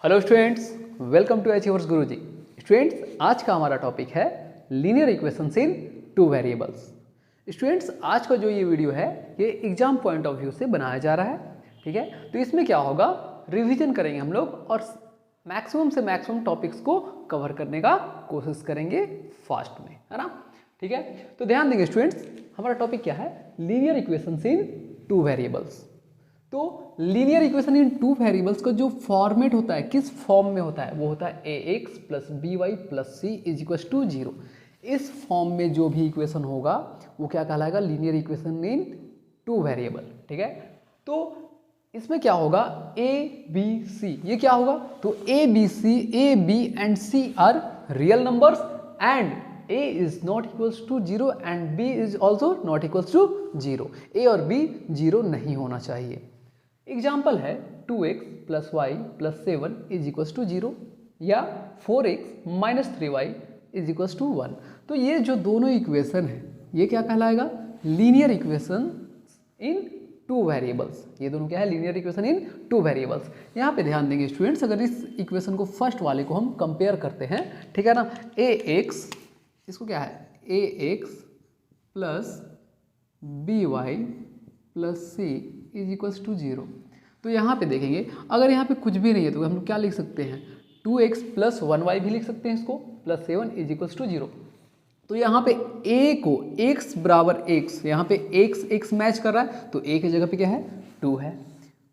Hello students, welcome to Achievers Guruji. Students, आज का हमारा टॉपिक है linear equations in two variables. Students, आज का जो ये वीडियो है ये एग्जाम पॉइंट ऑफ व्यू से बनाया जा रहा है। ठीक है, तो इसमें क्या होगा, रिवीजन करेंगे हम लोग और मैक्सिमम से मैक्सिमम टॉपिक्स को कवर करने का कोशिश करेंगे फास्ट में, है ना। ठीक है, तो ध्यान देंगे स्टूडेंट्स, हमारा टॉपिक क्या है, linear equations in two variables. तो linear equation in two variables का जो फॉर्मेट होता है, किस फॉर्म में होता है, वो होता है ax plus b y plus c is equal to 0। इस फॉर्म में जो भी इक्वेशन होगा वो क्या कहलाएगा, linear equation in two variable. ठीक है, तो इसमें क्या होगा, a b c, ये क्या होगा, तो a b and c are real numbers and a is not equals to 0 and b is also not equals to 0। a और b 0 नहीं होना चाहिए। एग्जाम्पल है 2x plus y plus 7 is equals to 0 या 4x minus 3y is equals to 1। तो ये जो दोनों इक्वेशन है ये क्या कहलाएगा, linear equation in two variables. ये दोनों क्या है, linear equation in two variables. यहाँ पे ध्यान देंगे स्टूडेंट्स, अगर इस इक्वेशन को फर्स्ट वाले को हम कंपेयर करते हैं, ठीक है ना, ax, इसको क्या है, ax plus b y plus c is equals to 0। तो यहाँ पे देखेंगे, अगर यहाँ पे कुछ भी नहीं है तो हम लोग क्या लिख सकते हैं, 2x प्लस 1y भी लिख सकते हैं इसको, प्लस 7 इज इक्वल्स टू 0। तो यहाँ पे a को x बराबर x, यहाँ पे x मैच कर रहा है, तो a की जगह पे क्या है, 2 है,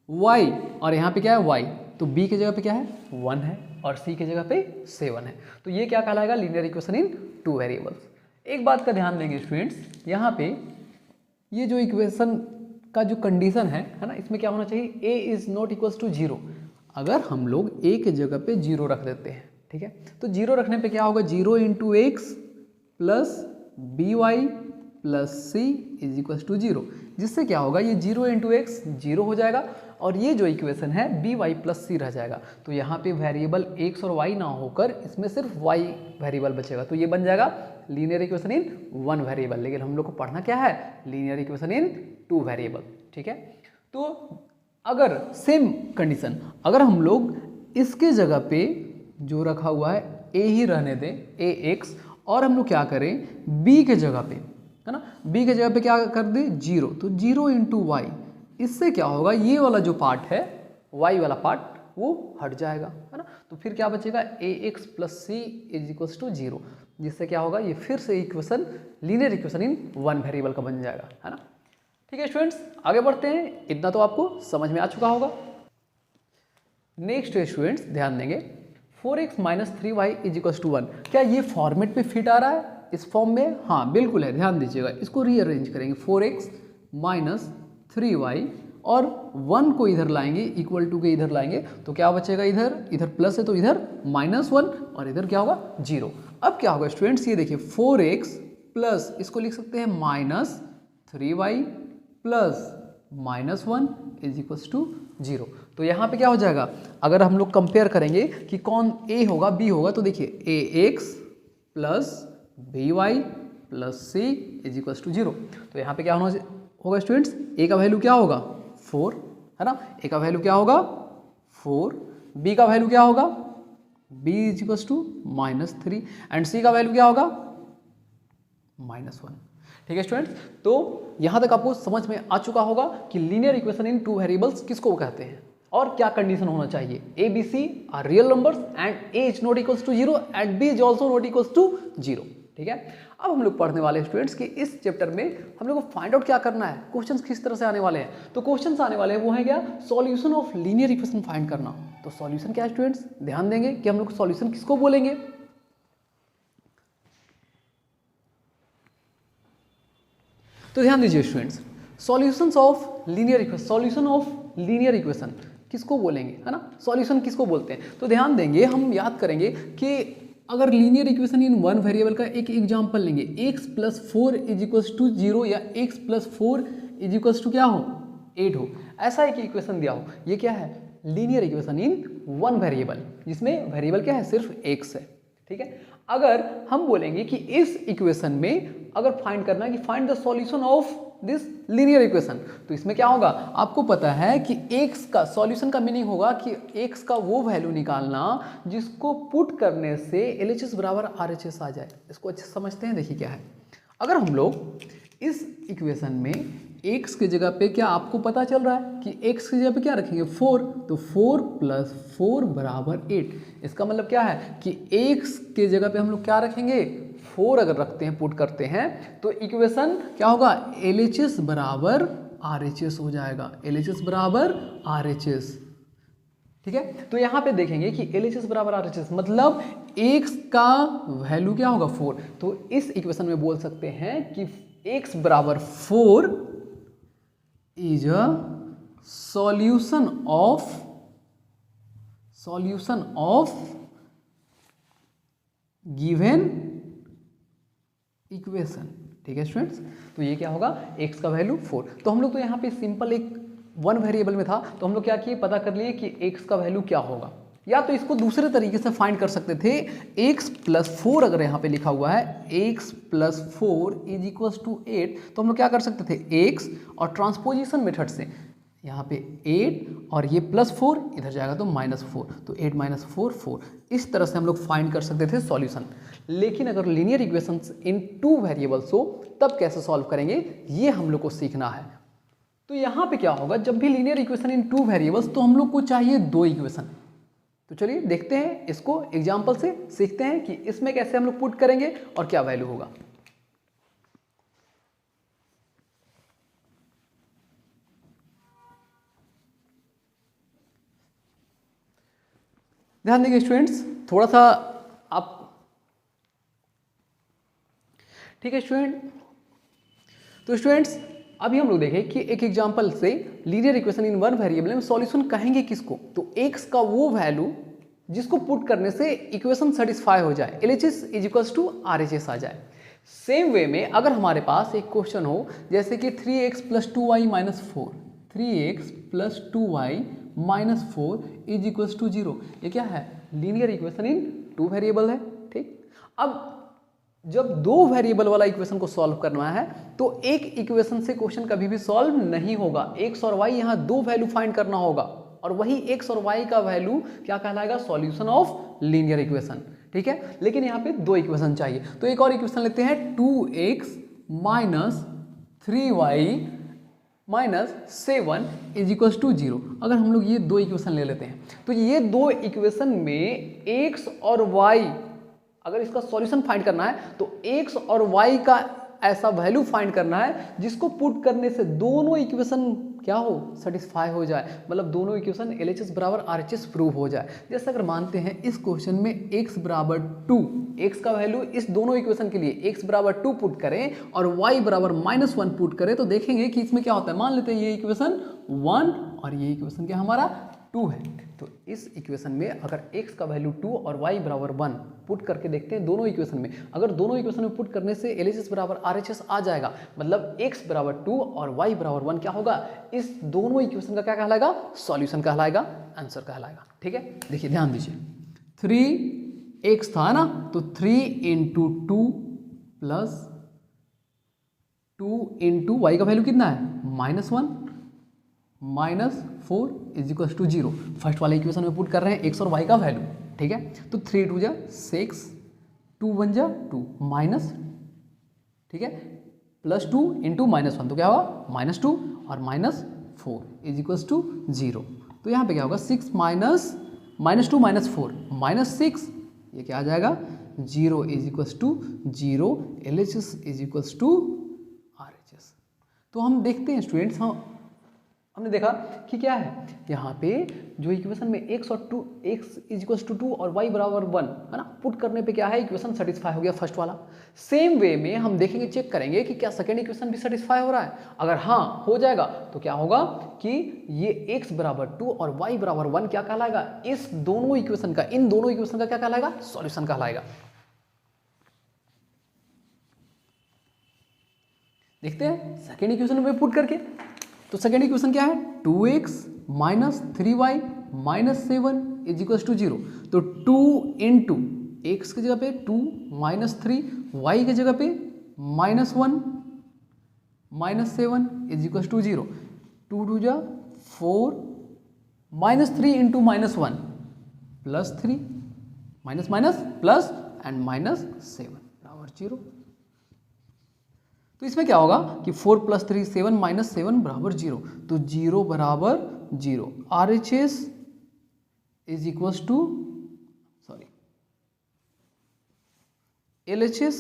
y और यहाँ पे क्या है y, तो b की जगह पे क्या है, 1 है और c की जगह पे 7 है। तो ये क्या कहलाएगा, linear equation in two variables. एक बात का ध्यान देंगे स्टूडेंट्स, यहाँ पे ये जो इक्वेशन का जो कंडीशन है ना, इसमें क्या होना चाहिए, a is not equals to 0। अगर हम लोग a के जगह पे 0 रख देते हैं, ठीक है, तो 0 रखने पे क्या होगा, 0 into x plus b y plus c is equals to 0, जिससे क्या होगा, ये 0 इंटू एक्स 0 हो जाएगा और ये जो इक्वेशन है बी वाई प्लस सी रह जाएगा। तो यहाँ पे वेरिएबल एक्स और वाई ना होकर इसमें सिर्फ वाई वेरिएबल बचेगा, तो ये बन जाएगा linear equation in one variable. लेकिन हम लोग को पढ़ना क्या है, linear equation in two variable. ठीक है, तो अगर सेम कंडीशन, अगर हम लोग इसके जगह पे जो रखा हुआ है a ही रहने दें, ax, और हम लोग क्या करें, b के जगह पे, है ना, b के जगह पे क्या कर दे, 0, तो 0 इंटू वाई, इससे क्या होगा, ये वाला जो पार्ट है, y वाला पार्ट वो हट जाएगा, है ना। तो फिर क्या बचेगा, ax plus c is equals to 0, जिससे क्या होगा, ये फिर से equation linear equation in one variable का बन जाएगा, है ना। ठीक है स्टूडेंट्स, आगे बढ़ते हैं, इतना तो आपको समझ में आ चुका होगा। नेक्स्ट स्टूडेंट्स ध्यान देंगे, 4x minus 3y is equals to 1, क्या ये फॉर्मेट पे फिट आ रहा है इस फॉर्म में, हाँ बिल्कुल है, ध्यान दीजिएगा। इसको रीअरेंज करेंगे, 4x माइनस 3y और 1 को इधर लाएंगे, इक्वल टू के इधर लाएंगे, तो क्या बचेगा, इधर प्लस है तो इधर -1 और इधर क्या होगा, 0। अब क्या होगा स्टूडेंट्स, ये देखिए 4x प्लस, इसको लिख सकते हैं minus 3y plus -1 is equals to 0। तो यहाँ पे क्या हो जाएगा, अगर हम लोग कंपेयर करेंगे कि कौन a होगा b होगा, तो देखिए ax plus by plus c is equals to 0। तो यहाँ पे क्या होगा स्टूडेंट्स, a का वैल्यू क्या होगा, 4, है ना, a का वैल्यू क्या होगा 4, b का वैल्यू क्या होगा, b is equals to -3 and c का वैल्यू क्या होगा, -1। ठीक है स्टूडेंट्स, तो यहाँ तक आपको समझ में आ चुका होगा कि linear equation in two variables किसको कहते हैं और क्या कंडीशन होना चाहिए, a b c are real numbers and a is not equals to 0 and b is also not equals to 0। ठीक है, अब हम लोग पढ़ने वाले स्टूडेंट्स कि इस चैप्टर में हम लोग को फाइंड आउट क्या करना है, क्वेश्चंस किस तरह से आने वाले हैं। तो क्वेश्चंस आने वाले हैं वो है क्या, solution of linear equation find करना। तो सॉल्यूशन क्या है स्टूडेंट्स, ध्यान देंगे कि हम लोग सॉल्यूशन किसको बोलेंगे। तो ध्यान दीजिए students, solution of linear equation किसको बोलेंगे, है ना, सॉल्यूशन किसको बोलते हैं। तो ध्यान देंगे, हम याद करेंगे कि अगर linear equation in one variable का एक एग्जांपल लेंगे, x plus 4 is equals to 0 या x plus 4 is equals to क्या हो, 8 हो, ऐसा एक इक्वेशन दिया हो, ये क्या है, linear equation in one variable, जिसमें वेरिएबल क्या है, सिर्फ x है। ठीक है, अगर हम बोलेंगे कि इस इक्वेशन में अगर फाइंड करना है कि find the solution of this linear equation. तो इसमें क्या होगा, आपको पता है कि x का सॉल्यूशन का मीनिंग होगा कि x का वो वैल्यू निकालना जिसको पुट करने से LHS बराबर RHS आ जाए। इसको अच्छे समझते हैं। देखिए क्या है, अगर हम लोग इस इक्वेशन में x की जगह पे क्या आपको पता चल रहा है कि x की जगह पे क्या रखेंगे 4, तो 4 + 4 बराबर 8। इसका मतलब क्या है कि x के जगह पे हम लोग क्या रखेंगे 4 अगर रखते हैं, पुट करते हैं, तो इक्वेशन क्या होगा LHS बराबर RHS हो जाएगा। LHS बराबर RHS, ठीक है। तो यहाँ पे देखेंगे कि LHS बराबर RHS मतलब x का वैल्यू क्या होगा 4। तो इस इक्वेशन में बोल सकते हैं कि x बराबर 4 is a solution of given equation, ठीक है स्टूडेंट्स। तो ये क्या होगा, x का वैल्यू 4। तो हम लोग तो यहाँ पे सिंपल एक वन वेरिएबल में था, तो हम लोग क्या किए, पता कर लिए कि x का वैल्यू क्या होगा। या तो इसको दूसरे तरीके से फाइंड कर सकते थे, x + 4 अगर यहाँ पे लिखा हुआ है x + 4 = 8, तो हम लोग क्या कर सकते थे x और ट्रांसपोजिशन मेथड से यहाँ पे 8 और ये +4 इधर जाएगा तो -4, तो 8 - 4 4। इस तरह से हम लोग फाइंड कर सकते थे सॉल्यूशन। लेकिन अगर लीनियर इक्वेशंस इन 2 वेरिएबल्स हो तब कैसे सॉल्व करेंगे, ये हम लोग को सीखना है। तो यहाँ पे क्या होगा, जब भी लीनियर इक्वेशन इन 2 वेरिएबल्स, तो हम लोग को चाहिए 2 इक्वेशन। तो चलिए देखते हैं, इसको एग्जाम्पल से सीखते हैं कि इसमें कैसे हम लोग पुट करेंगे और क्या वैल्यू होगा। ध्यान देंगे स्टूडेंट्स, थोड़ा सा आप, ठीक है स्टूडेंट। तो स्टूडेंट्स अभी हम लोग देखें कि एक एग्जांपल से linear equation in one variable में सॉल्यूशन कहेंगे किसको, तो x का वो वैल्यू जिसको पुट करने से इक्वेशन सेटिस्फाई हो जाए, LHS = RHS आ जाए। सेम वे में अगर हमारे पास एक क्वेश्चन हो जैसे कि 3x + 2y - 4, 3x + 2y - 4 = 0, ये क्या है, लीनियर इक्वेशन इन 2 वेरिएबल है, ठीक। अब जब 2 वेरिएबल वाला इक्वेशन को सॉल्व करना है तो एक इक्वेशन से क्वेश्चन कभी भी सॉल्व नहीं होगा। x और y यहाँ 2 वैल्यू फाइंड करना होगा और वही x और y का वैल्यू क्या कहलाएगा, सॉल्यूशन ऑफ लीनियर इक्वेशन, ठीक है। लेकिन यहाँ पे 2 इक्वेशन चाहिए, तो एक और इक्वेशन लेते हैं 2x - 3y - 7 = 0। अगर हम लोग ये 2 इक्वेशन ले लेते हैं तो ये 2 इक्वेशन में x और y, अगर इसका सॉल्यूशन फाइंड करना है तो x और y का ऐसा वैल्यू फाइंड करना है जिसको पुट करने से दोनों इक्वेशन क्या हो, सेटिस्फाई हो जाए, मतलब दोनों इक्वेशन LHS बराबर RHS प्रूव हो जाए। जैसे अगर मानते हैं इस क्वेश्चन में x बराबर 2, x का वैल्यू इस दोनों इक्वेशन के लिए x बराबर 2 पुट करें और y बराबर -1 पुट करें, तो देखेंगे कि इसमें क्या होता है। मान लेते हैं ये इक्वेशन 1 और ये इक्वेशन क्या हमारा 2 है, तो इस इक्वेशन में अगर x का वैल्यू 2 और y बराबर 1 पुट करके देखते हैं दोनों इक्वेशन में, अगर दोनों इक्वेशन में पुट करने से LHS बराबर RHS आ जाएगा, मतलब x बराबर 2 और y बराबर 1 क्या होगा, इस दोनों इक्वेशन का क्या कहलाएगा, सॉल्यूशन कहलाएगा, आंसर कहलाएगा, ठीक है। देखिए ध्यान दीजिए, 3x था ना, तो 3 × 2 + 2 × y का वैल्यू कितना है, -1 -4 = 0। फर्स्ट वाले इक्वेशन में पुट कर रहे हैं x और y का वैल्यू, ठीक है। तो 3 × 2 = 6, 2 × 1 = 2 माइनस, ठीक है, +2 × -1 तो क्या होगा -2 और -4 = 0। तो यहाँ पे क्या होगा 6 - -2 -4 -6, ये क्या आ जाएगा 0 = 0, LHS = RHS। तो हम देखते हैं स्टूडेंट्स, हमने देखा कि क्या है, यहाँ पे जो इक्वेशन में x = 2 और y बराबर 1 है ना, पुट करने पे क्या है, इक्वेशन सेटिस्फाई हो गया फर्स्ट वाला। सेम वे में हम देखेंगे, चेक करेंगे कि क्या सेकेंड इक्वेशन भी सेटिस्फाई हो रहा है। अगर हाँ हो जाएगा तो क्या होगा कि ये x बराबर 2 और y बराबर 1 क्या कहलाएगा, इस दोनों इक्वेशन का, इन दोनों इक्वेशन का क्या कहलाएगा, सॉल्यूशन कहलाएगा। देखते हैं सेकेंड इक्वेशन में पुट करके, तो सेकेंड इक्वेशन क्या है, 2x - 3y - 7 = 0। तो 2 × x की जगह पे 2 - 3, y की जगह पे -1 -7 इज इक्वल टू 0, 2 2 जा 4, -3 into -1 +3, minus minus plus and -7 बराबर 0। तो इसमें क्या होगा कि 4 + 3 7 -7 बराबर 0, तो 0 बराबर 0। RHS is equal to LHS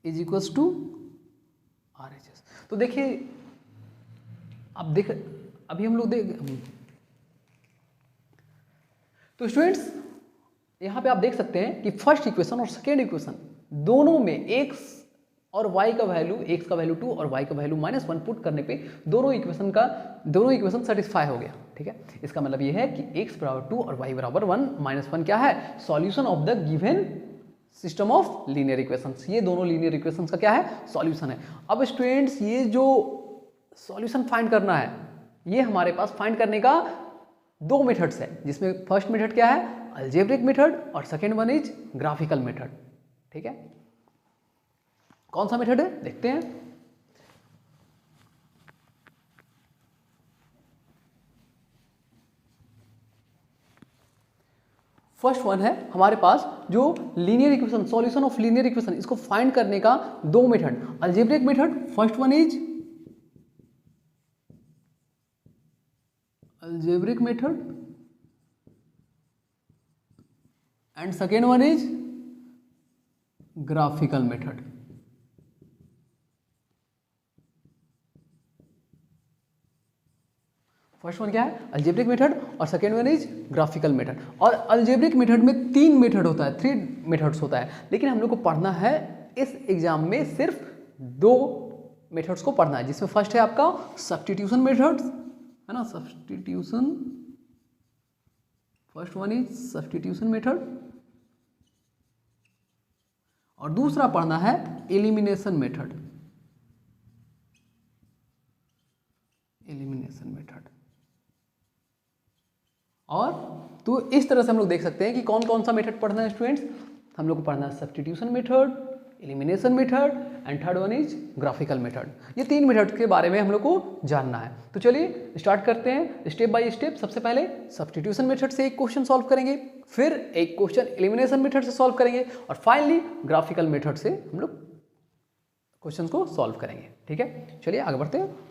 is equal to RHS। तो देखिए अब अभी हम लोग तो स्टूडेंट्स यहाँ पे आप देख सकते हैं कि फर्स्ट इक्वेशन और सेकेंड इक्वेशन दोनों में x और y का वैल्यू, x का वैल्यू 2 और y का वैल्यू -1 पुट करने पे दोनों इक्वेशन सेटिस्फाई हो गया। ठीक है, इसका मतलब ये है कि x बराबर 2 और y बराबर 1 -1 क्या है, solution of the given system of linear equations. ये दोनों लीनियर इक्वेशंस का क्या है, सॉल्यूशन है। अब स्टूडेंट्स ये जो सॉल्यूशन फाइंड करना है, ये हमारे पास फाइंड करने का दो मेथड्स है, जिसमें फर्स्ट मेथड क्या है, अलजेब्रिक मेथड, और second one is graphical method. ठीक है, कौन सा मेथड है देखते हैं। फर्स्ट वन है हमारे पास जो linear equation, solution of linear equation, इसको फाइंड करने का दो method, algebraic method, first one is algebraic method and second one is graphical method. First one क्या है, अलजेब्रिक मेथड, और second one is graphical method. और अलजेब्रिक मेथड में 3 method होता है, 3 मेथड्स होता है, लेकिन हम लोग को पढ़ना है इस एग्जाम में सिर्फ 2 मेथड्स को पढ़ना है, जिसमें फर्स्ट है आपका सब्स्टिट्यूशन मेथड्स, है ना, substitution, first one is substitution method, और दूसरा पढ़ना है एलिमिनेशन मेथड, एलिमिनेशन मेथड। और तो इस तरह से हम लोग देख सकते हैं कि कौन कौन सा मेथड पढ़ना है स्टूडेंट्स। हम लोग को पढ़ना है substitution method, elimination method and third one is graphical method. ये 3 मेथड के बारे में हम लोग को जानना है। तो चलिए स्टार्ट करते हैं स्टेप बाय स्टेप। सबसे पहले सब्स्टिट्यूशन मेथड से एक क्वेश्चन सॉल्व करेंगे, फिर एक क्वेश्चन एलिमिनेशन मेथड से सॉल्व करेंगे, और फाइनली ग्राफिकल मेथड से हम लोग क्वेश्चन को सॉल्व करेंगे। ठीक है, चलिए आगे बढ़ते हैं।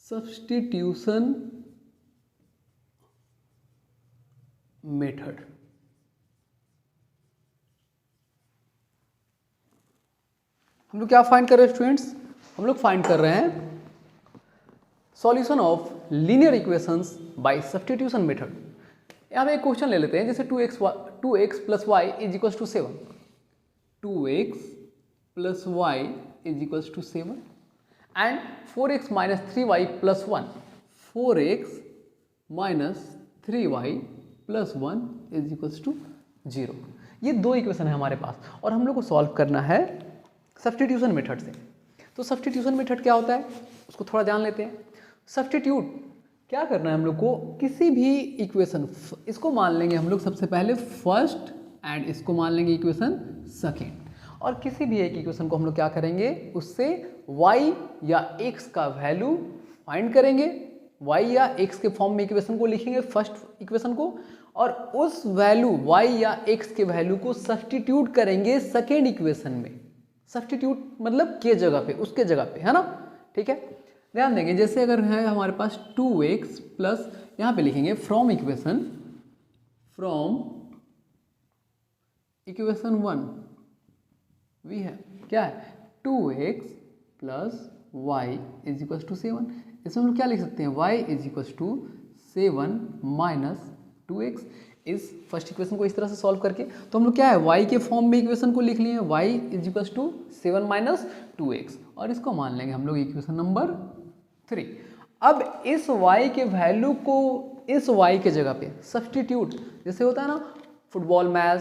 सब्स्टिट्यूशन मेथड, हम लोग क्या फाइंड कर रहे हैं स्टूडेंट्स, हम लोग फाइंड कर रहे हैं solution of linear equations bye substitution method. यहाँ पे एक क्वेश्चन ले लेते हैं, जैसे 2x + y is equal to 7, 2x + y is equal to 7 and 4x - 3y + 1, 4x - 3y + 1 is equal to 0। ये 2 इक्वेशन है हमारे पास, और हम लोग को सॉल्व करना है सब्स्टिट्यूशन मेथड से। तो सब्स्टिट्यूशन मेथड क्या होता है उसको थोड़ा जान लेते हैं। सब्स्टिट्यूट क्या करना है हम लोग को, किसी भी इक्वेशन, इसको मान लेंगे हम लोग सबसे पहले फर्स्ट, एंड इसको मान लेंगे इक्वेशन सेकेंड, और किसी भी एक इक्वेशन को हम लोग क्या करेंगे, उससे y या x का वैल्यू फाइंड करेंगे, y या x के फॉर्म में इक्वेशन को लिखेंगे फर्स्ट इक्वेशन को, और उस वैल्यू y या x के वैल्यू को सब्स्टिट्यूट करेंगे सेकेंड इक्वेशन में। सब्स्टिट्यूट मतलब के जगह पे, उसके जगह पे, है ना। ठीक है, ध्यान देंगे, जैसे अगर है हमारे पास 2x प्लस, यहाँ पे लिखेंगे फ्रॉम इक्वेशन 1 वी है क्या है 2x + y is equal to 7। इसमें हम लोग क्या लिख सकते हैं, y is equal to 7 - 2x। इस फर्स्ट इक्वेशन को इस तरह से सॉल्व करके तो हम लोग क्या है, y के फॉर्म में इक्वेशन को लिख लिए, y is equal to 7 - 2x, और इसको मान लेंगे हम लोग इक्वेशन नंबर 3। अब इस y के वैल्यू को इस y के जगह पे सब्सटीट्यूट, जैसे होता है ना फुटबॉल मैच,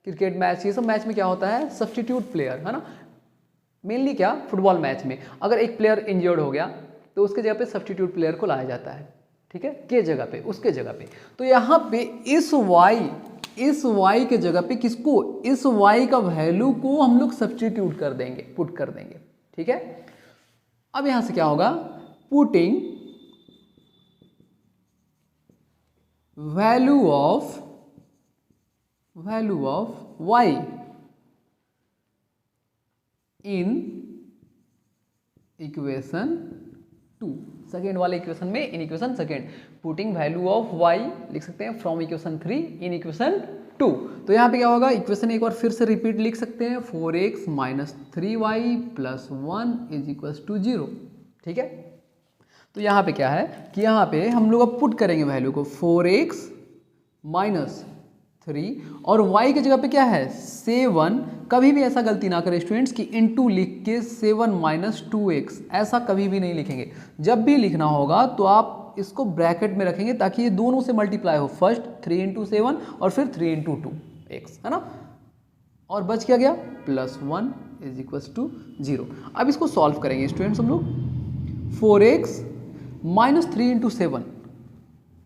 क्रिकेट मैच, ये सब मैच में क्या होता है सब्सटीट्यूट प्लेयर, है ना। मेनली क्या फुटबॉल मैच में अगर एक प्लेयर इंजर्ड हो गया तो उसके जगह पे सब्सटीट्यूट प्लेयर को लाया जाता है, ठीक है, के जगह पे, उसके जगह पे। तो यहाँ पे इस y के जगह पे किसको, इस y का वैल्यू को हम लोग सब्सटीट्यूट कर देंगे, पुट कर देंगे, ठीक है। अब यहां से क्या होगा, putting value of y in equation 2, second वाले इक्वेशन में, in equation second, putting value of y लिख सकते हैं फ्रॉम इक्वेशन 3 इन इक्वेशन 2। तो यहाँ पे क्या होगा, इक्वेशन एक बार फिर से रिपीट लिख सकते हैं, 4x minus 3y plus 1 is equal to 0, ठीक है। तो यहाँ पे क्या है कि यहाँ पे हम लोग अब पुट करेंगे वैल्यू को, 4x माइनस 3 और y के जगह पे क्या है 7। कभी भी ऐसा गलती ना करें स्टूडेंट्स कि इनटू लिख के 7 माइनस 2x, ऐसा कभी भी नहीं लिखेंगे। जब भी लिखना होगा तो आप इसको ब्रैकेट में रखेंगे ताकि ये दोनों से मल्टीप्लाई हो, फर्स्ट 3 इंटू 7 और फिर 3 इंटू 2x, है ना। और बच क्या गया प्लस 1 इज इक्वल टू 0। अब इसको सॉल्व करेंगे स्टूडेंट्स हम लोग, 4x minus 3 into 7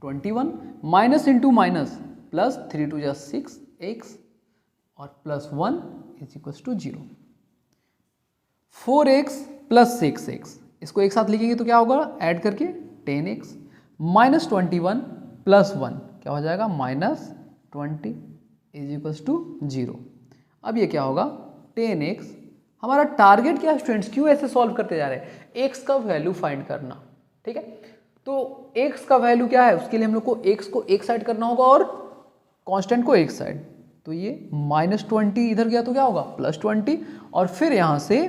21 minus into minus plus 3 टू जा 6x और plus 1 is equal to 0। 4x plus 6x, इसको एक साथ लिखेंगे तो क्या होगा ऐड करके 10x माइनस 21 प्लस 1 क्या हो जाएगा माइनस 20 इज इक्वल टू 0। अब ये क्या होगा 10x, हमारा टारगेट क्या है स्टूडेंट्स, क्यों ऐसे सॉल्व करते जा रहे हैं, x का वैल्यू फाइंड करना, ठीक है। तो x का वैल्यू क्या है, उसके लिए हम लोग को x को एक साइड करना होगा और कांस्टेंट को एक साइड। तो ये माइनस 20 इधर गया तो क्या होगा प्लस 20 और फिर यहां से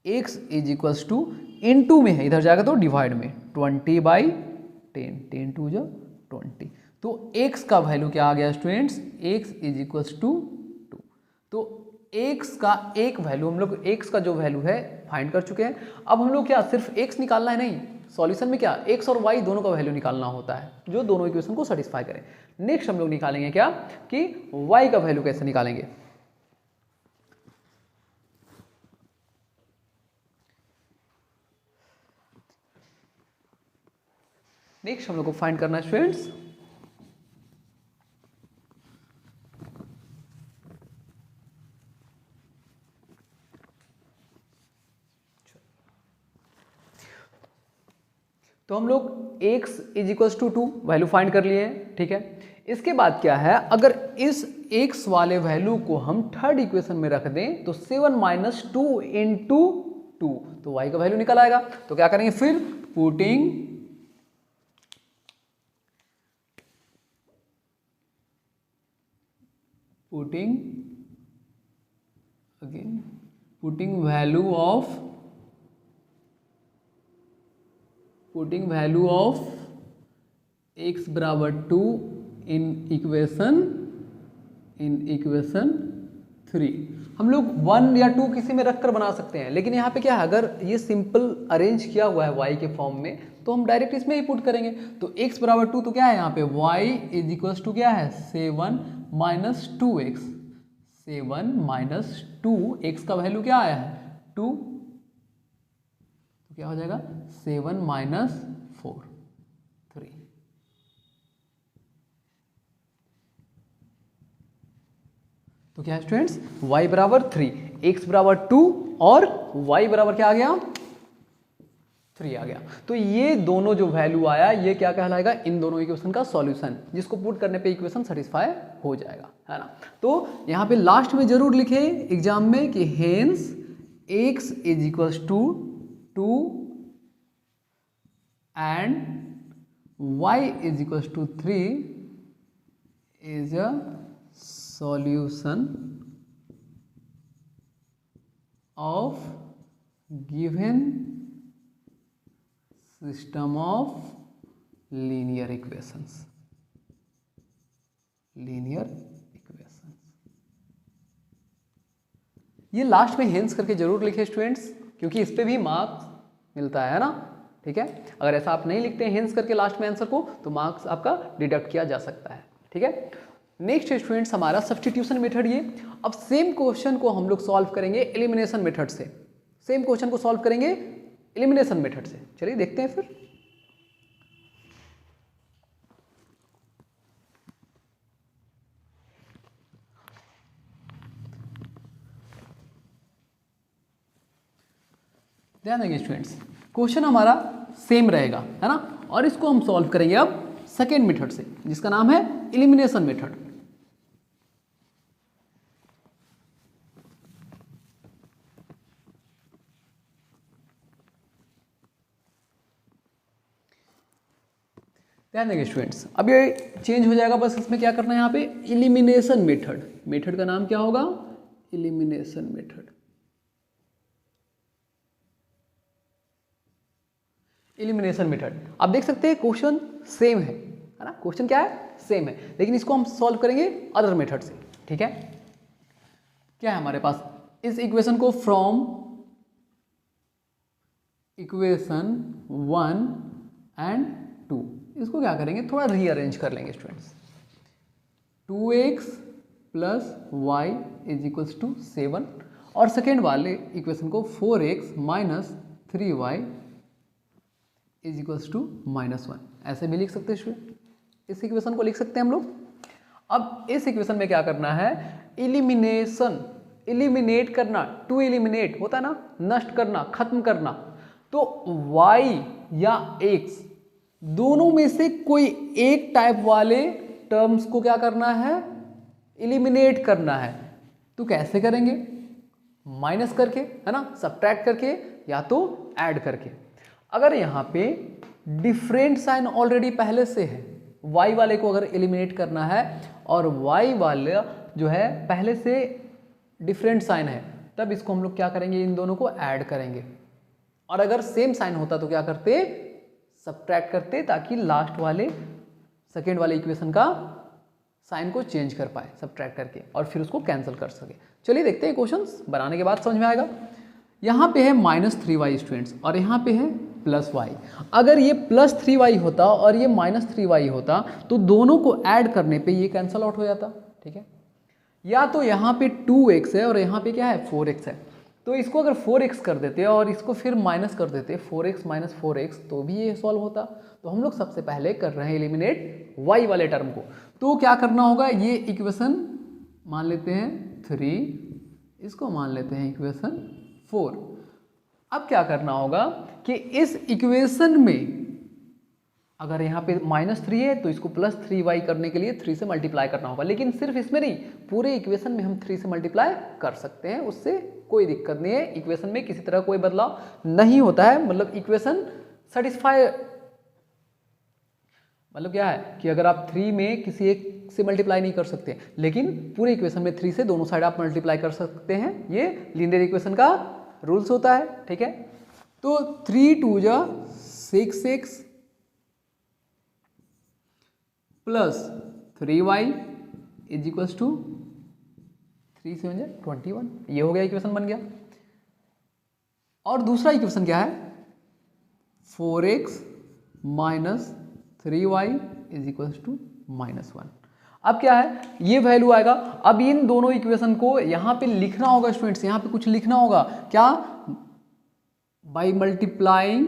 x is equals to into में है, इधर जाएगा तो डिवाइड में 20/10, 10 टू जा 20। तो x का वैल्यू क्या आ गया students, x is equals to 2। तो x का एक वैल्यू हम लोग, x का जो वैल्यू है फाइंड कर चुके हैं। अब हम लोग क्या सिर्फ x निकालना है, नहीं, सॉल्यूशन में क्या x और y दोनों का वैल्यू निकालना होता है जो दोनों इक्वेशन को सेटिस्फाई करें। नेक्स्ट हम लोग निकालेंगे क्या कि y का वैल्यू कैसे निकालेंगे। नेक्स्ट हम लोग को फाइंड करना है स्टूडेंट्स तो हम लोग x is equals to 2 value find कर लिए हैं, ठीक है। इसके बाद क्या है, अगर इस x वाले वैल्यू को हम थर्ड इक्वेशन में रख दें तो 7 माइनस 2 इंटू 2 तो y का वैल्यू निकल आएगा। तो क्या करेंगे फिर पुटिंग वैल्यू ऑफ x बराबर 2 इन इक्वेशन 3। हम लोग 1 या 2 किसी में रखकर बना सकते हैं, लेकिन यहाँ पे क्या है, अगर ये सिंपल अरेंज किया हुआ है y के फॉर्म में तो हम डायरेक्ट इसमें ही पुट करेंगे। तो x बराबर 2 तो क्या है यहाँ पे y इज इक्वल्स टू क्या है 7 माइनस 2x, 7 माइनस 2, x का वैल्यू क्या आया है 2, तो क्या हो जाएगा 7 माइनस 4 3। तो क्या है स्टूडेंट्स y बराबर 3, x बराबर 2 और y बराबर क्या आ गया 3 आ गया। तो ये दोनों जो वैल्यू आया ये क्या कहलाएगा, इन दोनों इक्वेशन का सॉल्यूशन, जिसको पुट करने पे इक्वेशन सेटिस्फाई हो जाएगा, है ना। तो यहाँ पे लास्ट में जरूर लिखे एग्जाम में कि hence x is equals to 2 and y is equals to 3 is a solution of given system of linear equations। ये लास्ट में हेंस करके जरूर लिखे स्टूडेंट्स, क्योंकि इस पे भी मार्क्स मिलता है ना। ठीक है, अगर ऐसा आप नहीं लिखते हैं हेंस करके लास्ट में आंसर को तो मार्क्स आपका डिडक्ट किया जा सकता है। ठीक है, नेक्स्ट स्टूडेंट्स हमारा सब्स्टिट्यूशन मेथड ये। अब सेम क्वेश्चन को हम लोग सॉल्व करेंगे एलिमिनेशन मेथड से। सेम क्वेश्चन को सॉल्व करेंगे एलिमिनेशन मेथड से। चलिए देखते हैं फिर। ध्यान देंगे स्टूडेंट्स, क्वेश्चन हमारा सेम रहेगा, है ना, और इसको हम सॉल्व करेंगे अब सेकेंड मेथड से, जिसका नाम है एलिमिनेशन मेथड। ध्यान देंगे स्टूडेंट्स, अब ये चेंज हो जाएगा, बस इसमें क्या करना है यहाँ पे एलिमिनेशन मेथड। मेथड का नाम क्या होगा, एलिमिनेशन मेथड। एलिमिनेशन मेथड आप देख सकते हैं क्वेश्चन सेम है ना, क्वेश्चन क्या है, सेम है, लेकिन इसको हम सॉल्व करेंगे अदर मेथड से। ठीक है, क्या है हमारे पास, इस इक्वेशन को फ्रॉम इक्वेशन 1 एंड 2 इसको क्या करेंगे, थोड़ा रीअरेंज कर लेंगे students. 2x plus y is equals to 7 और सेकेंड वाले इक्वेशन को 4x minus 3y is equals to -1 ऐसे भी लिख सकते हैं स्टूडेंट। इस इक्वेशन को लिख सकते हैं हम लोग। अब इस इक्वेशन में क्या करना है, एलिमिनेशन, एलिमिनेट करना, टू एलिमिनेट होता है ना, नष्ट करना, खत्म करना। तो y या x दोनों में से कोई एक टाइप वाले टर्म्स को क्या करना है, एलिमिनेट करना है। तो कैसे करेंगे, माइनस करके, है ना, सब्ट्रैक्ट करके, या तो ऐड करके। अगर यहाँ पे डिफरेंट साइन ऑलरेडी पहले से है, y वाले को अगर एलिमिनेट करना है और y वाले जो है पहले से डिफरेंट साइन है, तब इसको हम लोग क्या करेंगे, इन दोनों को ऐड करेंगे। और अगर सेम साइन होता तो क्या करते, सब्ट्रैक्ट करते, ताकि लास्ट वाले सेकेंड वाले इक्वेशन का साइन को चेंज कर पाए सब्ट्रैक्ट करके, और फिर उसको कैंसिल कर सके। चलिए देखते हैं, क्वेश्चंस बनाने के बाद समझ में आएगा। यहाँ पे है -3y स्टूडेंट्स और यहाँ पे है +y। अगर ये +3y होता और ये -3y होता तो दोनों को ऐड करने पे ये कैंसल आउट हो जाता। ठीक है, या तो यहाँ पे 2x है और यहाँ पे क्या है, 4x है, तो इसको अगर 4x कर देते और इसको फिर माइनस कर देते 4x माइनस 4x तो भी ये सॉल्व होता। तो हम लोग सबसे पहले कर रहे हैं एलिमिनेट y वाले टर्म को। तो क्या करना होगा, ये इक्वेशन मान लेते हैं 3, इसको मान लेते हैं इक्वेशन 4। अब क्या करना होगा कि इस इक्वेशन में अगर यहाँ पे -3 है तो इसको +3y करने के लिए 3 से मल्टीप्लाई करना होगा, लेकिन सिर्फ इसमें नहीं, पूरे इक्वेशन में हम 3 से मल्टीप्लाई कर सकते हैं, उससे कोई दिक्कत नहीं है। इक्वेशन में किसी तरह कोई बदलाव नहीं होता है, मतलब इक्वेशन सेटिस्फाई, मतलब क्या है कि अगर आप 3 में किसी एक से मल्टीप्लाई नहीं कर सकते, लेकिन पूरे इक्वेशन में 3 से दोनों साइड आप मल्टीप्लाई कर सकते हैं। ये लीनियर इक्वेशन का रूल्स होता है। ठीक है, तो 3 2 जा 6x plus 3y is equals to 3 7 जा 21, ये हो गया, इक्वेशन बन गया। और दूसरा इक्वेशन क्या है, 4x minus 3y is equals to -1। अब क्या है, ये वैल्यू आएगा। अब इन दोनों इक्वेशन को यहाँ पे लिखना होगा स्टूडेंट्स, यहाँ पे कुछ लिखना होगा, क्या, बाई मल्टीप्लाइंग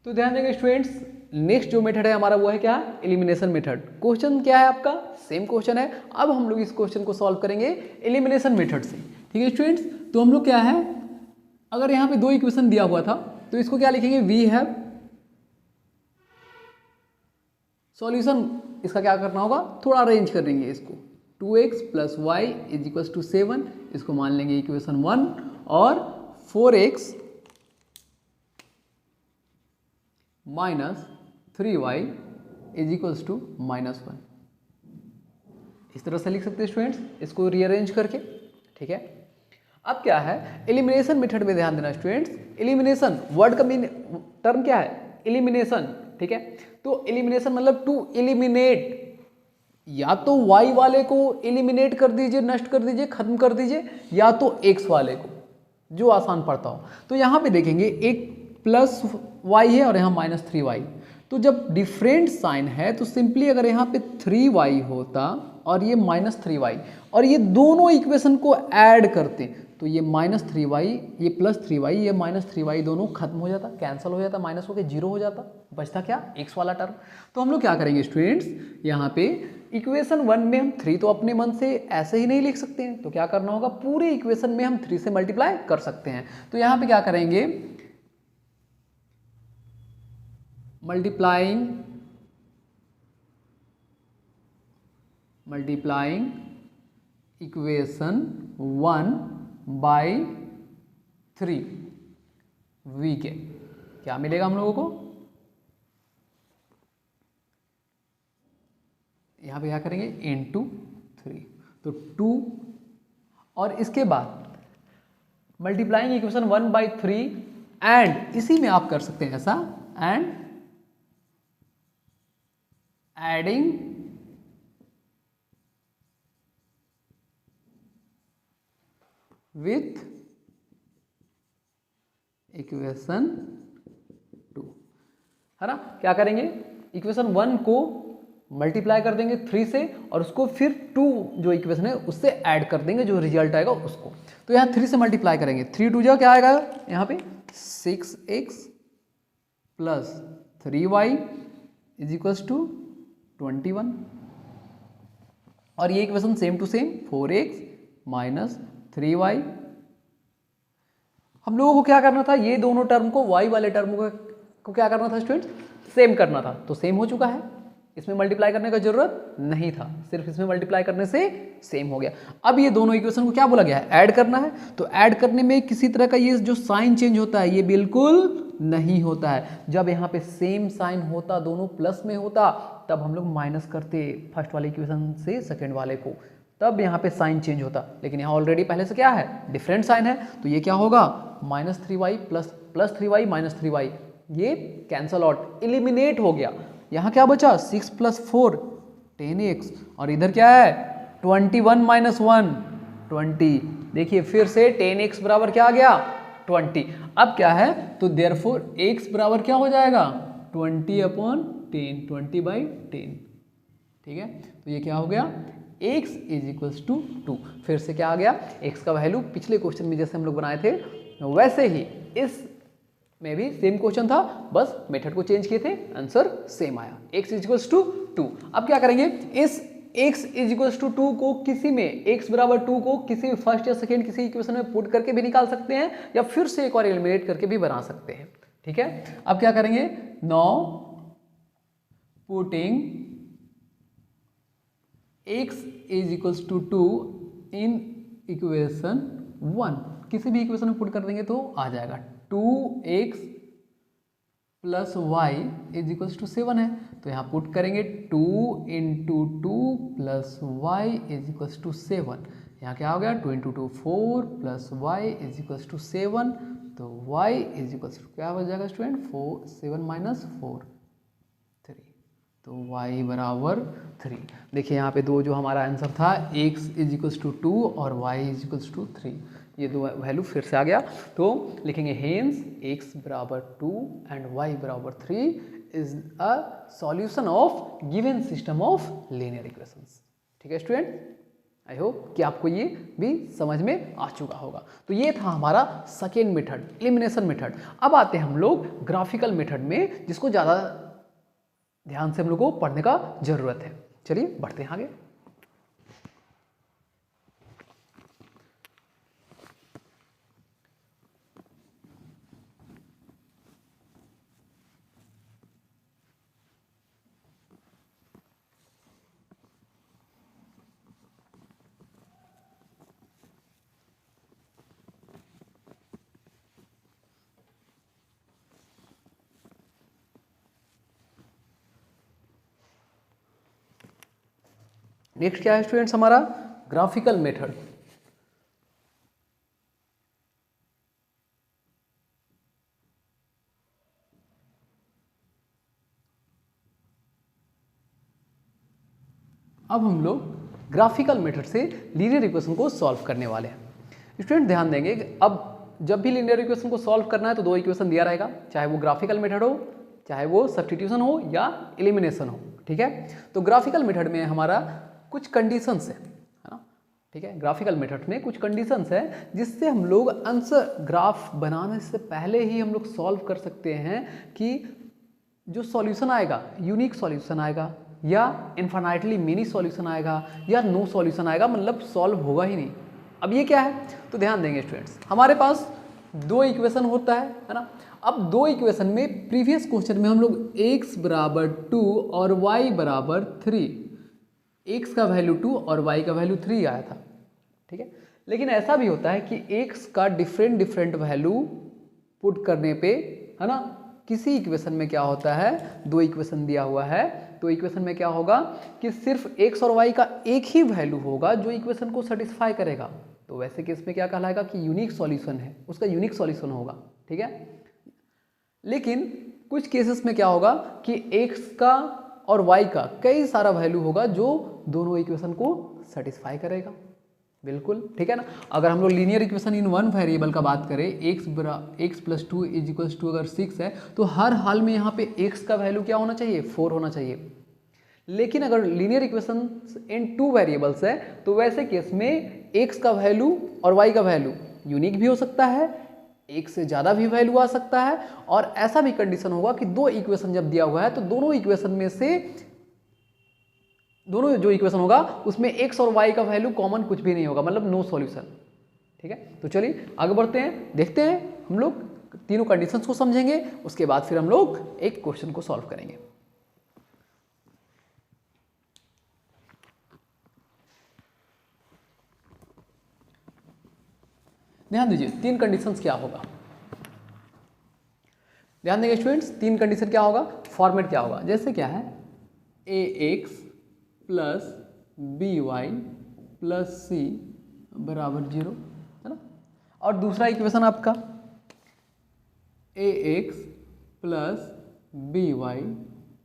तो ध्यान देंगे स्टूडेंट्स, नेक्स्ट जो मेथड है हमारा वो है क्या, एलिमिनेशन मेथड। क्वेश्चन क्या है आपका, सेम क्वेश्चन है। अब हम लोग इस क्वेश्चन को सॉल्व करेंगे एलिमिनेशन मेथड से। ठीक है स्टूडेंट्स, तो हम लोग क्या है, अगर यहाँ पे दो इक्वेशन दिया हुआ था तो इसको क्या लिखेंगे, वी हैव सॉल्यूशन। इसका क्या करना होगा, थोड़ा अरेंज कर देंगे इसको, 2x plus y is equal to 7, इसको मान लेंगे इक्वेशन 1, और 4x minus 3y is equals to -1। इस तरह से लिख सकते हैं स्टूडेंट्स, इसको रीअरेंज करके। ठीक है, अब क्या है, एलिमिनेशन मेथड में ध्यान देना स्टूडेंट्स। एलिमिनेशन वर्ड का टर्म क्या है, एलिमिनेशन। ठीक है, तो एलिमिनेशन मतलब टू एलिमिनेट, या तो y वाले को एलिमिनेट कर दीजिए, नष्ट कर दीजिए, खत्म कर दीजिए, या तो x वाले को, जो आसान पड़ता हो। तो यहाँ पे देखेंगे एक प्लस y है और यहाँ -3y, तो जब डिफरेंट साइन है तो सिंपली अगर यहाँ पे 3y होता और ये -3y, और ये दोनों इक्वेशन को ऐड करते तो ये -3y, ये +3y, ये -3y दोनों खत्म हो जाता, कैंसिल हो जाता, माइनस होकर 0 हो जाता, बचता क्या, x वाला टर्म। तो हम लोग क्या करेंगे स्टूडेंट्स, यहाँ पे इक्वेशन 1 में हम 3 तो अपने मन से ऐसे ही नहीं लिख सकते हैं, तो क्या करना होगा, पूरे इक्वेशन में हम 3 से मल्टीप्लाई कर सकते हैं। तो यहाँ पे क्या करेंगे, मल्टीप्लाइंग इक्वेशन 1 बाई 3 वी के क्या मिलेगा हम लोगों को, यहाँ पे क्या करेंगे, इनटू 3, तो 2, और इसके बाद मल्टीप्लाइंग इक्वेशन 1 बाई 3, एंड इसी में आप कर सकते हैं ऐसा, एंड एडिंग विथ इक्वेशन 2, है ना। क्या करेंगे, इक्वेशन 1 को मल्टीप्लाई कर देंगे 3 से, और उसको फिर 2 जो इक्वेशन है उससे ऐड कर देंगे, जो रिजल्ट आएगा उसको। तो यहाँ 3 से मल्टीप्लाई करेंगे, 3 2 जा क्या आएगा यहाँ पे, 6x plus 3y is equals to 21, और ये equation same to same 4x minus 3y। हम लोगों को क्या करना था, ये दोनों टर्म को y वाले टर्म को क्या करना था स्टूडेंट्स, सेम करना था, तो सेम हो चुका है, इसमें मल्टीप्लाई करने का जरूरत नहीं था, सिर्फ इसमें मल्टीप्लाई करने से सेम हो गया। अब ये दोनों इक्वेशन को क्या बोला गया है, ऐड करना है, तो ऐड करने में किसी तरह का ये जो साइन चेंज होता है ये बिल्कुल नहीं होता है। जब यहाँ पे सेम साइन होता, दोनों प्लस में होता, तब हम लोग माइनस करते फर्स्ट वाले इक्वेशन से सेकेंड वाले को, तब यहाँ पे साइन चेंज होता। लेकिन यहाँ ऑलरेडी पहले से क्या है, डिफरेंट साइन है, तो ये क्या होगा, -3y प्लस 3y -3y, ये कैंसल आउट, एलिमिनेट हो गया। यहाँ क्या बचा, 6 + 4 10x, और इधर क्या है 21 - 1 20। देखिए फिर से 10x बराबर क्या आ गया, 20। अब क्या है, तो देयरफॉर x बराबर क्या हो जाएगा, 20/10, 20/10। ठीक है, तो ये क्या हो गया, x इज इक्वल्स टू 2। फिर से क्या आ गया, x का वैल्यू पिछले क्वेश्चन में जैसे हम लोग बनाए थे वैसे ही इस में भी सेम क्वेश्चन था, बस मेथड को चेंज किए थे, आंसर सेम आया, x इज इक्वल्स टू 2। अब क्या करेंगे, इस x इज इक्वल्स टू 2 को किसी में, x बराबर 2 को किसी फर्स्ट या सेकेंड किसी इक्वेशन में पुट करके भी निकाल सकते हैं, या फिर से एक और एलिमिनेट करके भी बना सकते हैं। ठीक है, अब क्या करेंगे, now putting x is equals to 2 in equation 1, किसी भी इक्वेशन में पुट कर देंगे तो आ जाएगा, 2x plus y is equals to 7 है, तो यहाँ पुट करेंगे 2 × 2 plus y is equals to 7। यहाँ क्या हो गया, 2 × 2 4 plus y is equals to 7, तो y इज इक्वल्स टू क्या हो जाएगा स्टूडेंट, 7 - 4 3, तो y बराबर 3। देखिए यहाँ पे दो जो हमारा आंसर था, x इज इक्वल्स टू 2 और y इज इक्वल्स टू 3, ये दो वैल्यू फिर से आ गया। तो लिखेंगे हेंस x बराबर 2 एंड y बराबर 3 is a solution of given system of linear equations. ठीक है स्टूडेंट, आई होप कि आपको ये भी समझ में आ चुका होगा। तो ये था हमारा सेकेंड मेथड, एलिमिनेशन मेथड। अब आते हैं हम लोग ग्राफिकल मेथड में, जिसको ज़्यादा ध्यान से हम लोग को पढ़ने का जरूरत है। चलिए बढ़ते हैं आगे। नेक्स्ट क्या है स्टूडेंट्स हमारा ग्राफिकल मेथड। अब हम लोग ग्राफिकल मेथड से लीनियर इक्वेशन को सॉल्व करने वाले हैं। स्टूडेंट ध्यान देंगे कि अब जब भी लीनियर इक्वेशन को सॉल्व करना है तो दो इक्वेशन दिया रहेगा, चाहे वो ग्राफिकल मेथड हो, चाहे वो सब्स्टिट्यूशन हो या एलिमिनेशन हो। ठीक है, तो ग्राफिकल मेथड में हमारा कुछ कंडीशंस है ना। ठीक है, ग्राफिकल मेथड में कुछ कंडीशंस है जिससे हम लोग आंसर ग्राफ बनाने से पहले ही हम लोग सॉल्व कर सकते हैं कि जो सॉल्यूशन आएगा यूनिक सॉल्यूशन आएगा या इन्फिनिटली मेनी सॉल्यूशन आएगा या नो सॉल्यूशन आएगा, मतलब सॉल्व होगा ही नहीं। अब ये क्या है, तो ध्यान देंगे स्टूडेंट्स, हमारे पास दो इक्वेशन होता है ना। अब दो इक्वेशन में प्रीवियस क्वेश्चन में हम लोग x बराबर 2 और y बराबर 3, x का वैल्यू 2 और y का वैल्यू 3 आया था। ठीक है, लेकिन ऐसा भी होता है कि x का डिफरेंट वैल्यू पुट करने पे, है ना, किसी इक्वेशन में क्या होता है, दो इक्वेशन दिया हुआ है तो इक्वेशन में क्या होगा कि सिर्फ x और y का एक ही वैल्यू होगा जो इक्वेशन को सेटिस्फाई करेगा। तो वैसे केस में क्या कहलाएगा कि यूनिक सॉल्यूशन है, उसका यूनिक सॉल्यूशन होगा। ठीक है, लेकिन कुछ केसेस में क्या होगा कि x का और y का कई सारा वैल्यू होगा जो दोनों इक्वेशन को सेटिस्फाई करेगा। बिल्कुल ठीक है ना। अगर हम लोग linear equation in one variable का बात करें, x plus 2 is equals to अगर 6 है तो हर हाल में यहाँ पे x का वैल्यू क्या होना चाहिए, 4 होना चाहिए। लेकिन अगर linear equation in two variables है तो वैसे केस में x का वैल्यू और y का वैल्यू यूनिक भी हो सकता है, एक से ज़्यादा भी वैल्यू आ सकता है, और ऐसा भी कंडीशन होगा कि दो इक्वेशन जब दिया हुआ है तो दोनों इक्वेशन में से दोनों जो इक्वेशन होगा उसमें x और y का वैल्यू कॉमन कुछ भी नहीं होगा, मतलब नो सॉल्यूशन। ठीक है, तो चलिए आगे बढ़ते हैं, देखते हैं हम लोग तीनों कंडीशंस को समझेंगे, उसके बाद फिर हम लोग एक क्वेश्चन को सॉल्व करेंगे। ध्यान दीजिए तीन कंडीशंस क्या होगा, ध्यान देंगे स्टूडेंट्स, तीन कंडीशन क्या होगा, फॉर्मेट क्या होगा। जैसे क्या है, ax plus by plus c बराबर 0, है ना। और दूसरा इक्वेशन आपका ax plus by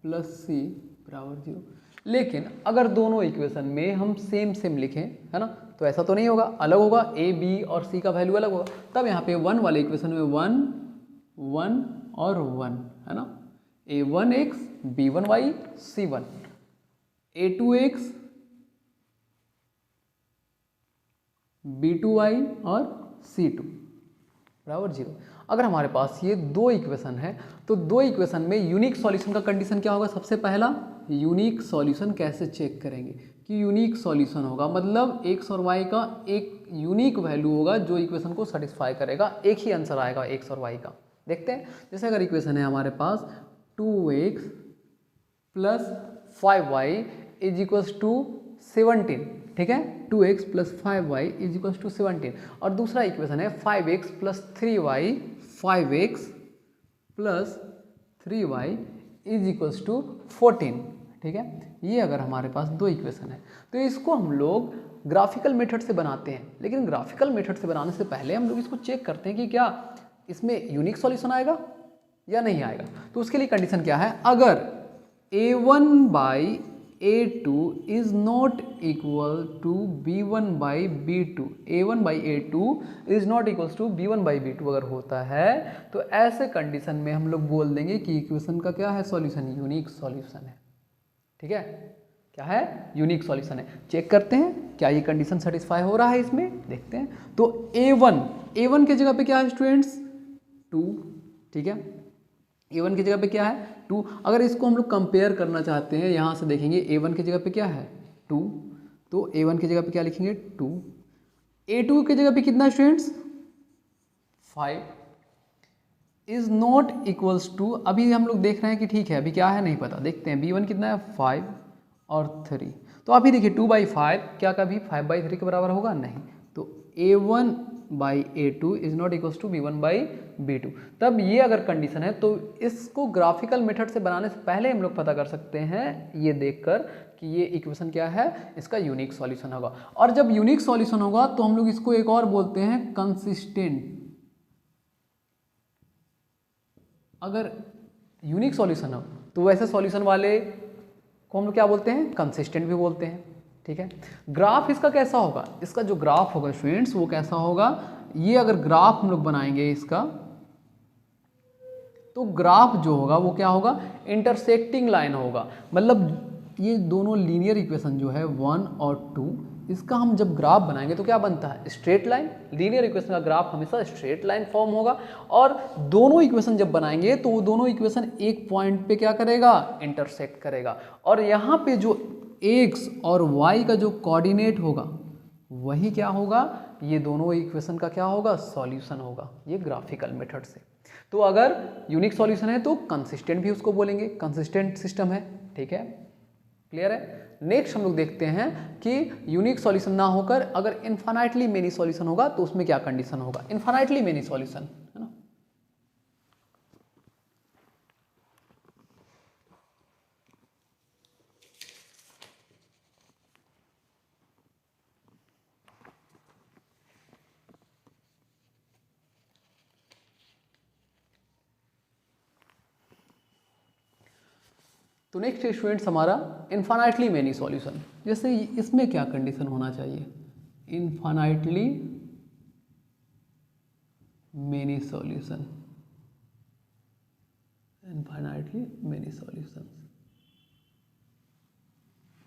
plus c बराबर 0। लेकिन अगर दोनों इक्वेशन में हम सेम लिखें, है ना, तो ऐसा तो नहीं होगा, अलग होगा, a b और c का वैल्यू अलग होगा। तब यहाँ पे 1 वाले इक्वेशन में 1 1 और 1, है ना, a1x b1y c1, a2x b2y और c2 बराबर 0। अगर हमारे पास ये दो इक्वेशन है तो दो इक्वेशन में यूनिक सॉल्यूशन का कंडीशन क्या होगा, सबसे पहला यूनिक सॉल्यूशन कैसे चेक करेंगे कि यूनिक सॉल्यूशन होगा मतलब x और y का एक यूनिक वैल्यू होगा जो इक्वेशन को सेटिस्फाई करेगा, एक ही आंसर आएगा x और y का। देखते हैं, जैसे अगर इक्वेशन है हमारे पास 2x plus 5y is equals to 17, ठीक है, 2x plus 5y is equals to 17, और दूसरा इक्वेशन है 5x plus 3y, 5x plus 3y is equals to 14, ठीक है। ये अगर हमारे पास दो इक्वेशन है तो इसको हम लोग ग्राफिकल मेथड से बनाते हैं, लेकिन ग्राफिकल मेथड से बनाने से पहले हम लोग इसको चेक करते हैं कि क्या इसमें यूनिक सॉल्यूशन आएगा या नहीं आएगा। तो उसके लिए कंडीशन क्या है, अगर a1 by a2 is not equal to b1 by b2, a1 by a2 is not equal to b1 by b2 अगर होता है तो ऐसे कंडीशन में हम लोग बोल देंगे कि इक्वेशन का क्या है, सॉल्यूशन यूनिक सॉल्यूशन है, ठीक है। क्या है, यूनिक सॉल्यूशन है। चेक करते हैं क्या ये कंडीशन सेटिस्फाई हो रहा है, इसमें देखते हैं। तो A1 की जगह पे क्या है स्टूडेंट्स, 2, ठीक है। A1 की जगह पे क्या है, 2। अगर इसको हम लोग कंपेयर करना चाहते हैं, यहाँ से देखेंगे A1 की जगह पे क्या है, 2, तो A1 की जगह पे क्या लिखेंगे, 2। A2 की जगह पे कितना students, 5 is not equals to, अभी हम लोग देख रहे हैं कि ठीक है, अभी क्या है नहीं पता, देखते हैं। B1 कितना है, 5 और 3, तो अभी देखिए 2/5 क्या कभी 5/3 के बराबर होगा, नहीं। तो A1/A2 is not equals to B1/B2। तब ये अगर कंडीशन है तो इसको ग्राफिकल मेथड से बनाने से पहले हम लोग पता कर सकते हैं ये देखकर कि ये इक्वेशन क्या है, इसका यूनिक सॉल्यूशन होगा। और जब यूनिक सॉल्यूशन होगा तो हम लोग इसको एक और बोलते हैं कंसिस्टेंट। अगर यूनिक सॉल्यूशन हो तो वैसे सॉल्यूशन वाले को हम लोग क्या बोलते हैं, कंसिस्टेंट भी बोलते हैं, ठीक है। ग्राफ इसका कैसा होगा, इसका जो ग्राफ होगा स्टूडेंट्स वो कैसा होगा, ये अगर ग्राफ हम लोग बनाएंगे इसका, तो ग्राफ जो होगा वो क्या होगा, इंटरसेक्टिंग लाइन होगा। मतलब ये दोनों लीनियर इक्वेशन जो है 1 और 2, इसका हम जब ग्राफ बनाएंगे तो क्या बनता है, स्ट्रेट लाइन। लीनियर इक्वेशन का ग्राफ हमेशा स्ट्रेट लाइन फॉर्म होगा। और दोनों इक्वेशन जब बनाएंगे तो वो दोनों इक्वेशन एक पॉइंट पे क्या करेगा, इंटरसेक्ट करेगा। और यहाँ पे जो x और y का जो कोऑर्डिनेट होगा वही क्या होगा, ये दोनों इक्वेशन का क्या होगा, सॉल्यूशन होगा, ये ग्राफिकल मेथड से। तो अगर यूनिक सॉल्यूशन है तो कंसिस्टेंट भी उसको बोलेंगे, कंसिस्टेंट सिस्टम है, ठीक है, क्लियर है। नेक्स्ट हम लोग देखते हैं कि यूनिक सॉल्यूशन ना होकर अगर इनफाइनाइटली मेनी सॉल्यूशन होगा तो उसमें क्या कंडीशन होगा, इनफाइनाइटली मेनी सॉल्यूशन, है ना। तो नेक्स्ट स्टूडेंट्स हमारा इनफाइनाइटली मेनी सॉल्यूशन। जैसे इसमें क्या कंडीशन होना चाहिए, infinitely many solution, infinitely many solution.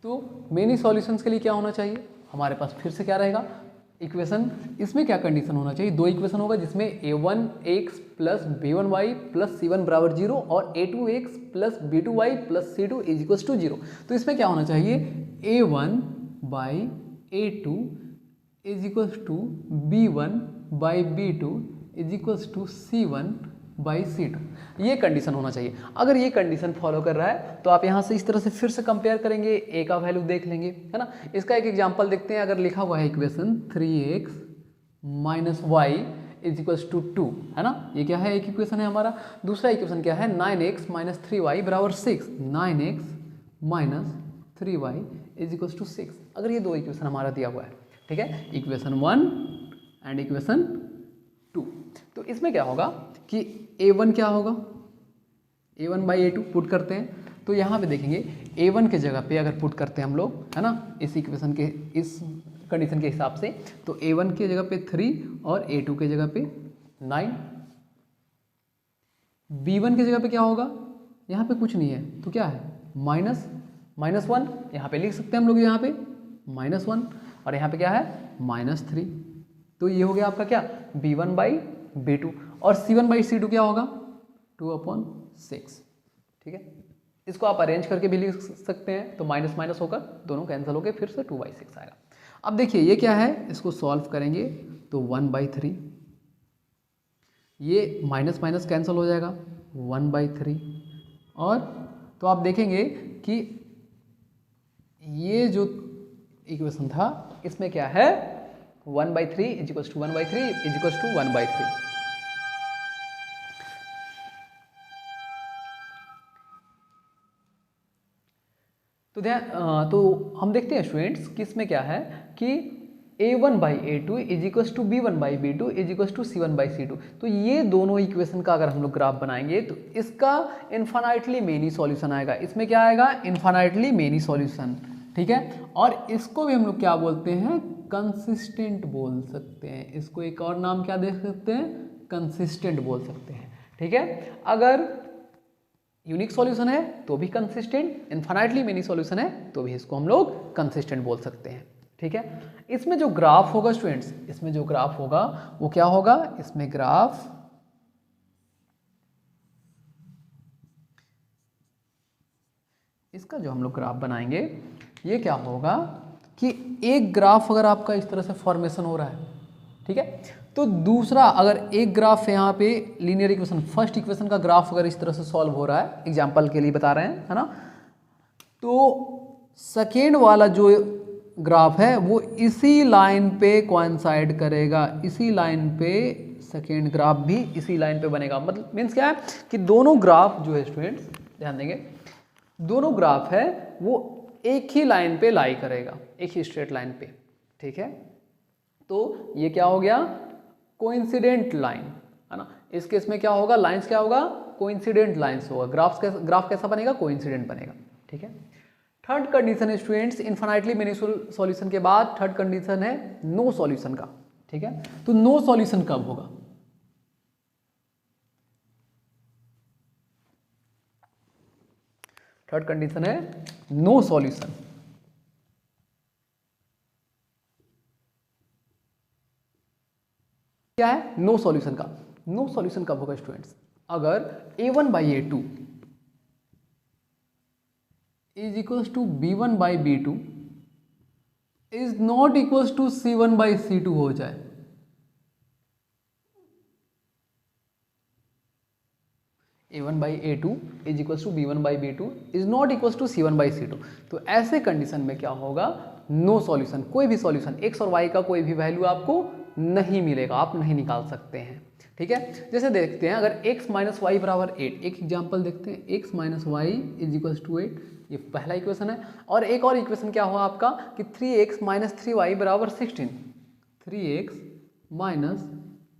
तो मेनी सॉल्यूशंस के लिए क्या होना चाहिए, हमारे पास फिर से क्या रहेगा इक्वेशन, इसमें क्या कंडीशन होना चाहिए, दो इक्वेशन होगा जिसमें a1x plus b1y plus c1 बराबर 0 और a2x plus b2y plus c2 is equals to 0। तो इसमें क्या होना चाहिए, a1/a2 is equals to b1/b2 is equals to c1/c2, ये कंडीशन होना चाहिए। अगर ये कंडीशन फॉलो कर रहा है तो आप यहाँ से इस तरह से फिर से कंपेयर करेंगे, a का वैल्यू देख लेंगे, है ना। इसका एक एग्जांपल देखते हैं। अगर लिखा हुआ है equation 3x minus y is equals to 2, है ना, ये क्या है, एक इक्वेशन है हमारा। दूसरा इक्वेशन क्या है, 9x माइनस 3y बराबर 6, 9x minus 3y is equals to 6। अगर ये दो इक्वेशन हमारा दिया हुआ है, ठीक है, इक्वेशन 1 एंड इक्वेशन 2, तो इसमें क्या होगा कि a1 क्या होगा, a1/a2 पुट करते हैं। तो यहाँ पे देखेंगे a1 के जगह पे अगर पुट करते हैं हम लोग, है ना, इस इक्वेशन के इस कंडीशन के हिसाब से, तो a1 की जगह पे 3 और a2 के जगह पे 9। b1 की जगह पे क्या होगा, यहाँ पे कुछ नहीं है तो क्या है, -1, यहाँ पे लिख सकते हैं हम लोग, यहाँ पे -1 और यहाँ पे क्या है -3। तो ये हो गया आपका क्या, b1/b2 और c1/c2 क्या होगा 2/6, ठीक है। इसको आप अरेंज करके भी लिख सकते हैं, तो माइनस माइनस होकर दोनों कैंसिल होकर फिर से 2/6 आएगा। अब देखिए ये क्या है, इसको सॉल्व करेंगे तो 1/3, ये माइनस माइनस कैंसिल हो जाएगा 1/3, और तो आप देखेंगे कि ये जो इक्वेशन था इसमें क्या है 1/3 is equals to 1/3 is equals to 1/3। तो हम देखते हैं स्टूडेंट्स कि इसमें क्या है कि a1/a2 is equals to b1/b2 is equals to c1/c2। तो ये दोनों इक्वेशन का अगर हम लोग ग्राफ बनाएंगे तो इसका इनफाइनाइटली मेनी सॉल्यूशन आएगा। इसमें क्या आएगा, इनफाइनाइटली मेनी सॉल्यूशन, ठीक है। और इसको भी हम लोग क्या बोलते हैं, कंसिस्टेंट बोल सकते हैं। इसको एक और नाम क्या दे सकते हैं, कंसिस्टेंट बोल सकते हैं, ठीक है। अगर यूनिक सॉल्यूशन है तो भी कंसिस्टेंट, इन्फिनाइटली मेनी सॉल्यूशन है तो भी इसको हम लोग कंसिस्टेंट बोल सकते हैं। ठीक है, इसमें जो ग्राफ होगा स्टूडेंट्स, इसमें जो ग्राफ होगा वो क्या होगा, इसमें ग्राफ इसका जो हम लोग ग्राफ बनाएंगे ये क्या होगा कि एक ग्राफ अगर आपका इस तरह से फॉर्मेशन हो रहा है, ठीक है, तो दूसरा अगर एक ग्राफ यहाँ पे लीनियर इक्वेशन फर्स्ट इक्वेशन का ग्राफ अगर इस तरह से सॉल्व हो रहा है, एग्जांपल के लिए बता रहे हैं, है ना, तो सेकेंड वाला जो ग्राफ है वो इसी लाइन पे कोइंसाइड करेगा, इसी लाइन पे सेकेंड ग्राफ भी इसी लाइन पे बनेगा। मतलब मीन्स क्या है कि दोनों ग्राफ जो है स्टूडेंट्स ध्यान देंगे, दोनों ग्राफ है वो एक ही लाइन पे लाई करेगा, एक ही स्ट्रेट लाइन पे। ठीक है, तो ये क्या हो गया, कोइंसिडेंट लाइन, है ना। इस केस में क्या होगा, लाइंस क्या होगा, कोइंसिडेंट लाइंस होगा। ग्राफ कैसा बनेगा, कोइंसिडेंट बनेगा। ठीक है, थर्ड कंडीशन है स्टूडेंट्स, इन्फिनाइटली मेनी सॉल्यूशन के बाद थर्ड कंडीशन है नो सॉल्यूशन का। ठीक है, तो नो सॉल्यूशन कब होगा, थर्ड कंडीशन है नो सॉल्यूशन। क्या है, नो सॉल्यूशन का। नो सॉल्यूशन कब होगा स्टूडेंट्स, अगर a1/a2 is equals to b1/b2 is not equals to c1/c2 हो जाए। a1/a2 is equals to b1/b2 is not equals to c1/c2, तो ऐसे कंडीशन में क्या होगा, नो सॉल्यूशन, कोई भी सॉल्यूशन x और y का कोई भी वैल्यू आपको नहीं मिलेगा, आप नहीं निकाल सकते हैं। ठीक है, जैसे देखते हैं अगर x माइनस वाई बराबर 8, एक एग्जांपल देखते हैं, x minus y is equals to 8, ये पहला इक्वेशन है। और एक और इक्वेशन क्या हुआ आपका कि 3x माइनस 3y बराबर 16, 3x minus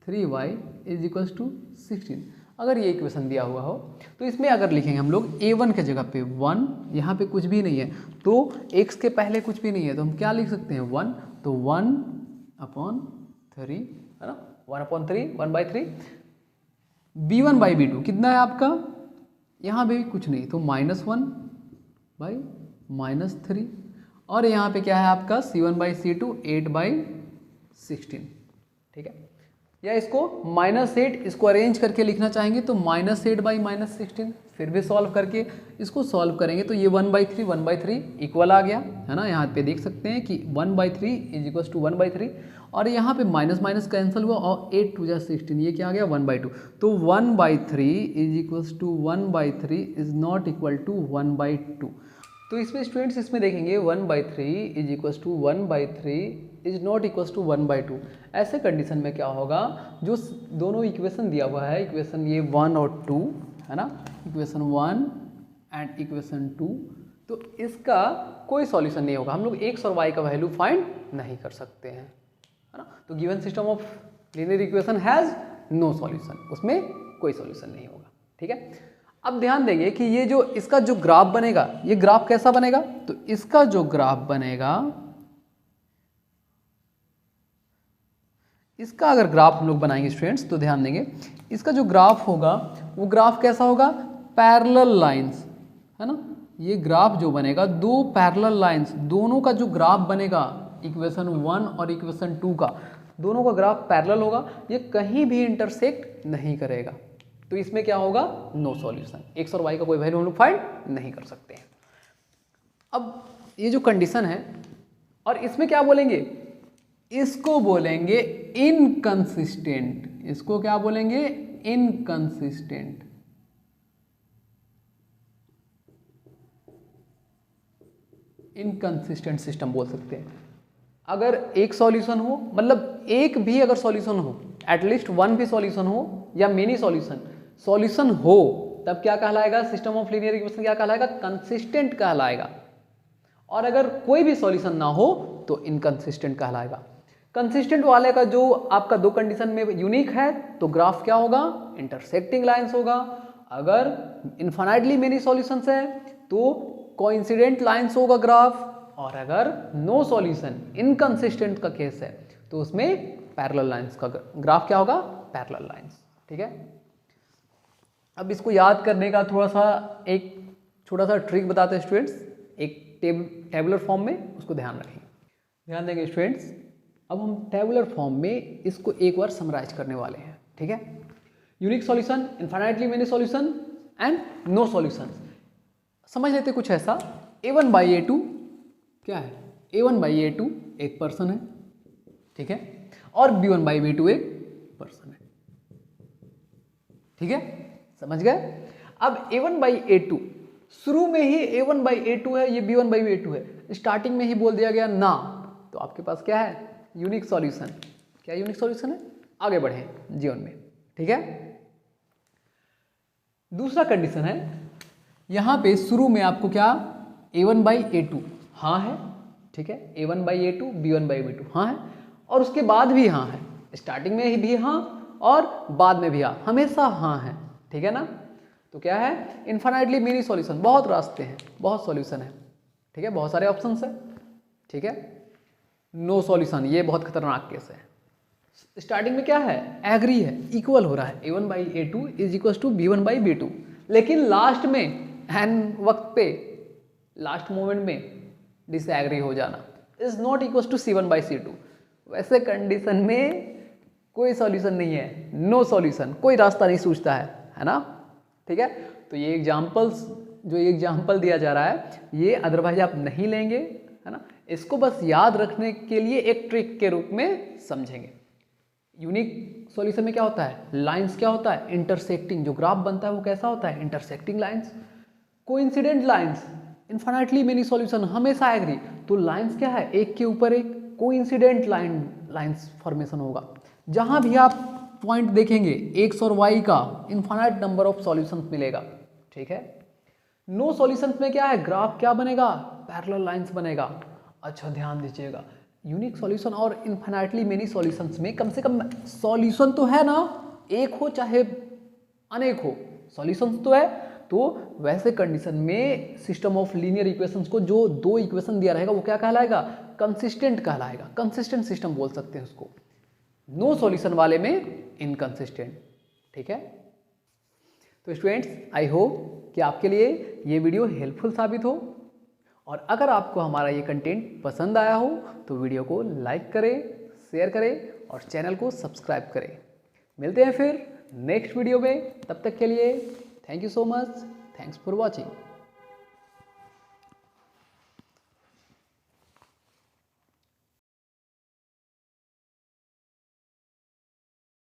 3y is equals to 16। अगर ये इक्वेशन दिया हुआ हो तो इसमें अगर लिखेंगे हम लोग a1 के जगह पे 1, यहाँ पे कुछ भी नहीं है तो x के पहले कुछ भी नहीं है तो हम क्या लिख सकते हैं 1, तो 1/3 है ना, 1/3 1/3 b1/b2 कितना है आपका, यहाँ पे भी कुछ नहीं तो -1/-3 और यहाँ पे क्या है आपका c1/c2 8/16। ठीक है, या इसको -8 इसको अरेंज करके लिखना चाहेंगे तो -8/-16, फिर भी सॉल्व करके इसको सॉल्व करेंगे तो ये 1/3 इक्वल आ गया, है ना। यहाँ पे देख सकते हैं कि 1/3 इज इक्वल टू 1/3 और यहाँ पे माइनस माइनस कैंसिल हुआ और 8 2 16, ये क्या आ गया 1/2, तो 1/3 is equal to 1/3 is not equal to 1/2। तो इसमें स्टूडेंट्स इसमें देखेंगे 1/3 is equal to 1/3 is not equal to 1/2। ऐसे कंडीशन में क्या होगा, जो दोनों इक्वेशन दिया हुआ है, इक्वेशन ये 1 और 2 है ना, इक्वेशन 1 एंड इक्वेशन 2, तो इसका कोई सॉल्यूशन नहीं होगा, हम लोग x और y का वैल्यू फाइंड नहीं कर सकते हैं, है ना। तो given system of linear equation has no solution, उसमें कोई सॉल्यूशन नहीं होगा। ठीक है, अब ध्यान देंगे कि ये जो इसका जो ग्राफ बनेगा, ये ग्राफ कैसा बनेगा, तो इसका जो ग्राफ बनेगा, इसका अगर ग्राफ हम लोग बनाएंगे स्टूडेंट्स तो ध्यान देंगे इसका जो ग्राफ होगा वो ग्राफ कैसा होगा, पैरेलल लाइंस, है ना। ये ग्राफ जो बनेगा, दो पैरेलल लाइंस, दोनों का जो ग्राफ बनेगा इक्वेशन 1 और इक्वेशन 2 का, दोनों का ग्राफ पैरेलल होगा, ये कहीं भी इंटरसेक्ट नहीं करेगा, तो इसमें क्या होगा, नो सॉल्यूशन, x और y का कोई वैल्यू हम लोग फाइंड नहीं कर सकते हैं। अब ये जो कंडीशन है, और इसमें क्या बोलेंगे, इसको बोलेंगे इनकंसिस्टेंट, इसको क्या बोलेंगे, इनकंसिस्टेंट। इनकंसिस्टेंट सिस्टम बोल सकते हैं। अगर एक सॉल्यूशन हो, मतलब एक भी अगर सॉल्यूशन हो, एटलीस्ट वन भी सॉल्यूशन हो या मेनी सॉल्यूशन हो, तब क्या कहलाएगा, सिस्टम ऑफ लीनियर इक्वेशन क्या कहलाएगा, कंसिस्टेंट कहलाएगा। और अगर कोई भी सॉल्यूशन ना हो तो इनकंसिस्टेंट कहलाएगा। कंसिस्टेंट वाले का जो आपका दो कंडीशन में यूनिक है तो ग्राफ क्या होगा, इंटरसेक्टिंग लाइंस होगा। अगर इनफाइनाइटली मेनी सॉल्यूशंस है तो कोइंसिडेंट लाइंस होगा ग्राफ, और अगर नो सॉल्यूशन इनकंसिस्टेंट का केस है तो उसमें पैरेलल लाइंस का ग्राफ क्या होगा, पैरेलल लाइंस। ठीक है, अब इसको याद करने का थोड़ा सा एक छोटा सा ट्रिक बताते हैं स्टूडेंट्स, एक टेबुलर फॉर्म में, उसको ध्यान रखें, ध्यान देंगे स्टूडेंट्स। अब हम टेबुलर फॉर्म में इसको एक बार समराइज करने वाले हैं, ठीक है। Unique solution, infinitely many solution and no solution. समझ लेते कुछ ऐसा, A1 by A2 क्या है, A1 by A2 एक पर्सन है, ठीक है, और B1 by B2 एक पर्सन है, ठीक है, समझ गए। अब A1 by A2 शुरू में ही A1 by A2 है, ये B1 by B2 है, स्टार्टिंग में ही बोल दिया गया ना, तो आपके पास क्या है, यूनिक सॉल्यूशन। क्या यूनिक सॉल्यूशन है, आगे बढ़े जीवन में, ठीक है। दूसरा कंडीशन है, यहां पे शुरू में आपको क्या, A1 by A2 हाँ है, ठीक है, A1 by A2 B1 by B2 हाँ है, और उसके बाद भी हाँ है, स्टार्टिंग में भी हाँ और बाद में भी हाँ, हमेशा हाँ है, ठीक है ना। तो क्या है, इनफाइनाइटली मेनी सॉल्यूशन, बहुत रास्ते हैं, बहुत सॉल्यूशन है, ठीक है, बहुत सारे ऑप्शंस है, ठीक है। नो सॉल्यूशन, ये बहुत खतरनाक केस है। स्टार्टिंग में क्या है, एग्री है, इक्वल हो रहा है, A1 by A2 is equal to B1 by B2, लेकिन लास्ट में एन वक्त पे, लास्ट मोमेंट में डिसएग्री हो जाना, is not equal to C1 by C2। वैसे कंडीशन में कोई सॉल्यूशन नहीं है, नो सॉल्यूशन, कोई रास्ता नहीं सूझता है ना, ठीक है। तो ये एग्जाम्पल्स, जो ये एग्जाम्पल दिया जा रहा है, ये अदरवाइज आप नहीं लेंगे, है ना, इसको बस याद रखने के लिए एक ट्रिक के रूप में समझेंगे। यूनिक सॉल्यूशन में क्या होता है, लाइंस क्या होता है, इंटरसेक्टिंग, जो ग्राफ बनता है वो कैसा होता है, intersecting lines. Coincident lines, infinitely many solution, हमेशा एग्री, तो लाइंस क्या है, एक के ऊपर एक कोइंसिडेंट लाइंस फॉर्मेशन होगा। जहां भी आप पॉइंट देखेंगे एक्स और वाई का इनफाइनाइट नंबर ऑफ सॉल्यूशंस मिलेगा, ठीक है। नो सॉल्यूशंस में क्या है, ग्राफ क्या बनेगा, पैरेलल लाइंस बनेगा। अच्छा ध्यान दीजिएगा, यूनिक सॉल्यूशन और इनफाइनाइटली मेनी सॉल्यूशंस में कम से कम सॉल्यूशन तो है ना, एक हो चाहे अनेक हो, सॉल्यूशंस तो है। तो वैसे कंडीशन में सिस्टम ऑफ लीनियर इक्वेशंस को जो दो इक्वेशन दिया रहेगा वो क्या कहलाएगा, कंसिस्टेंट कहलाएगा, कंसिस्टेंट सिस्टम बोल सकते हैं उसको। नो सॉल्यूशन वाले में इनकंसिस्टेंट, ठीक है। तो स्टूडेंट्स, आई होप कि आपके लिए ये वीडियो हेल्पफुल साबित हो, और अगर आपको हमारा ये कंटेंट पसंद आया हो तो वीडियो को लाइक करें, शेयर करें और चैनल को सब्सक्राइब करें। मिलते हैं फिर नेक्स्ट वीडियो में, तब तक के लिए thank you so much, thanks for watching.